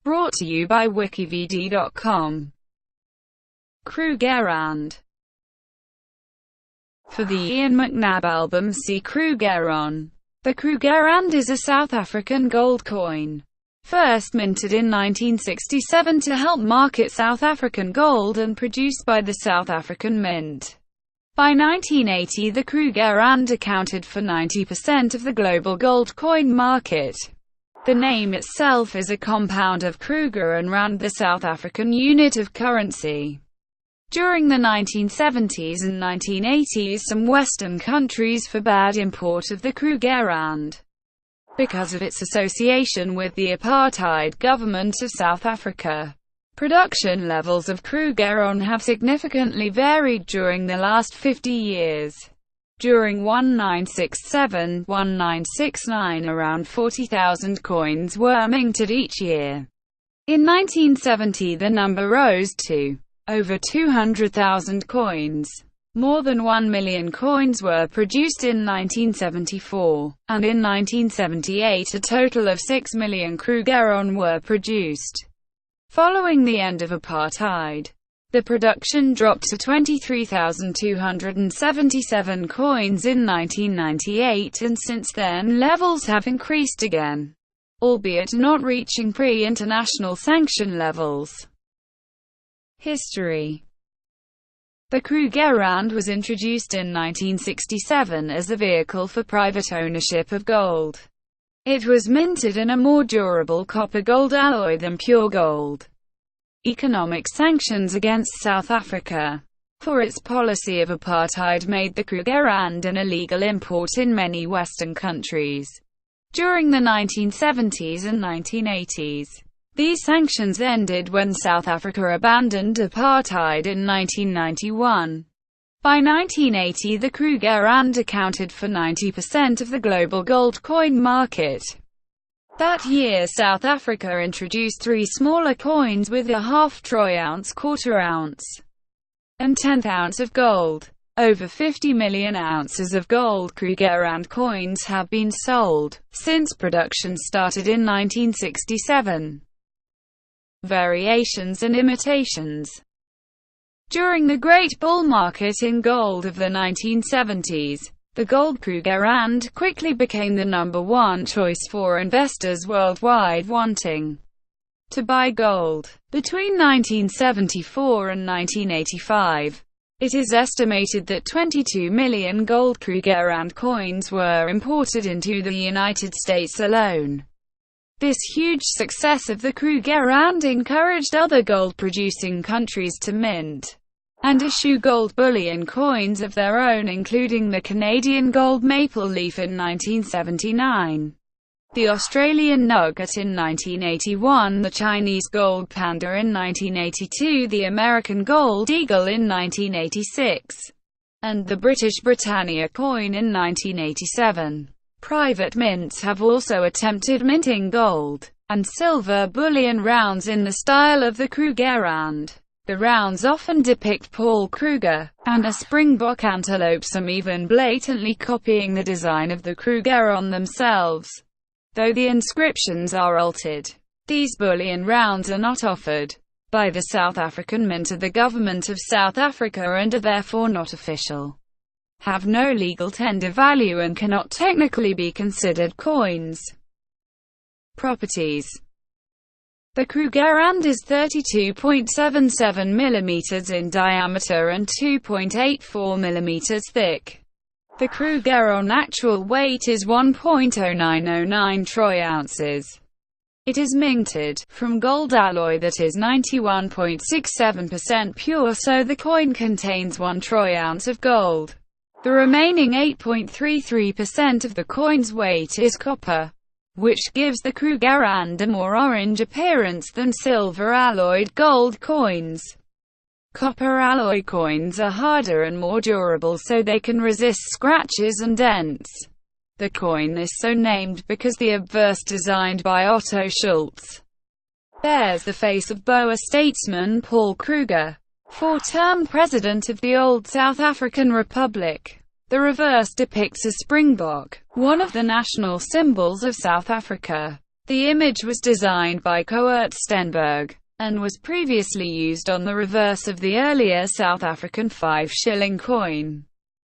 Brought to you by WikiVidi.com. Krugerrand. For the Ian McNabb album, see Krugerrand. The Krugerrand is a South African gold coin. First minted in 1967 to help market South African gold and produced by the South African Mint. By 1980, the Krugerrand accounted for 90% of the global gold coin market. The name itself is a compound of Kruger and rand, the South African unit of currency. During the 1970s and 1980s, some Western countries forbade import of the Krugerrand because of its association with the apartheid government of South Africa. Production levels of Krugerrand have significantly varied during the last 50 years. During 1967–1969, around 40,000 coins were minted each year. In 1970, the number rose to over 200,000 coins. More than 1 million coins were produced in 1974, and in 1978 a total of 6 million Krugerrand were produced. Following the end of apartheid, the production dropped to 23,277 coins in 1998, and since then levels have increased again, albeit not reaching pre-international sanction levels. History. The Krugerrand was introduced in 1967 as a vehicle for private ownership of gold. It was minted in a more durable copper-gold alloy than pure gold. Economic sanctions against South Africa for its policy of apartheid made the Krugerrand an illegal import in many Western countries. During the 1970s and 1980s, these sanctions ended when South Africa abandoned apartheid in 1991. By 1980, the Krugerrand accounted for 90% of the global gold coin market. That year, South Africa introduced three smaller coins with a half troy ounce, quarter ounce, and 10th ounce of gold. Over 50 million ounces of gold Krugerrand coins have been sold since production started in 1967. Variations and imitations. During the great bull market in gold of the 1970s, the gold Krugerrand quickly became the number one choice for investors worldwide wanting to buy gold. Between 1974 and 1985, it is estimated that 22 million gold Krugerrand coins were imported into the United States alone. This huge success of the Krugerrand encouraged other gold-producing countries to mint and issue gold bullion coins of their own, including the Canadian gold maple leaf in 1979, the Australian nugget in 1981, the Chinese gold panda in 1982, the American gold eagle in 1986, and the British Britannia coin in 1987. Private mints have also attempted minting gold and silver bullion rounds in the style of the Krugerrand. The rounds often depict Paul Kruger and a springbok antelope, some even blatantly copying the design of the Krugerrand themselves, though the inscriptions are altered. These bullion rounds are not offered by the South African Mint or the government of South Africa and are therefore not official, have no legal tender value, and cannot technically be considered coins. Properties. The Krugerrand is 32.77 mm in diameter and 2.84 mm thick. The Krugerrand actual weight is 1.0909 troy ounces. It is minted from gold alloy that is 91.67% pure, so the coin contains 1 troy ounce of gold. The remaining 8.33% of the coin's weight is copper, which gives the Krugerrand a more orange appearance than silver-alloyed gold coins. Copper alloy coins are harder and more durable, so they can resist scratches and dents. The coin is so named because the obverse, designed by Otto Schultz, bears the face of Boer statesman Paul Kruger, four-term president of the old South African Republic. The reverse depicts a springbok, one of the national symbols of South Africa. The image was designed by Coert Stenberg, and was previously used on the reverse of the earlier South African 5-shilling coin.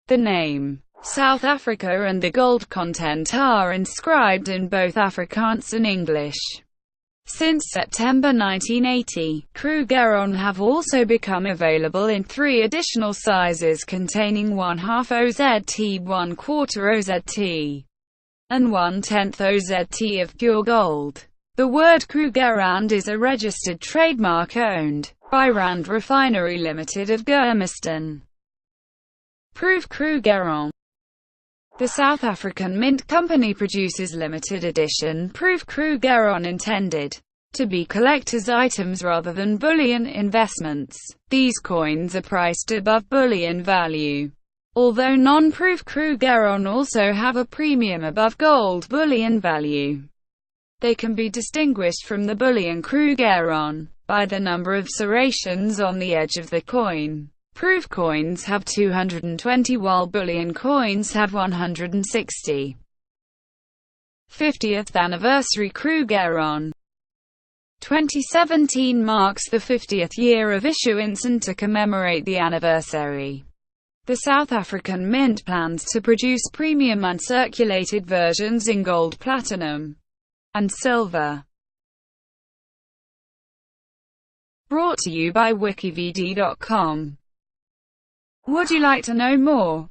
The name, South Africa, and the gold content are inscribed in both Afrikaans and English. Since September 1980, Krugerrand have also become available in 3 additional sizes containing 1/2 OZT, 1/4 OZT, and 1/10 OZT of pure gold. The word Krugerrand is a registered trademark owned by Rand Refinery Limited of Germiston. Proof Krugerrand. The South African Mint Company produces limited edition Proof Krugerrand intended to be collector's items rather than bullion investments. These coins are priced above bullion value, although non-proof Krugerrand also have a premium above gold bullion value. They can be distinguished from the bullion Krugerrand by the number of serrations on the edge of the coin. Proof coins have 220 while bullion coins have 160. 50th Anniversary Krugerrand. 2017 marks the 50th year of issuance, and to commemorate the anniversary, the South African Mint plans to produce premium uncirculated versions in gold, platinum, and silver. Brought to you by WikiVidi.com. Would you like to know more?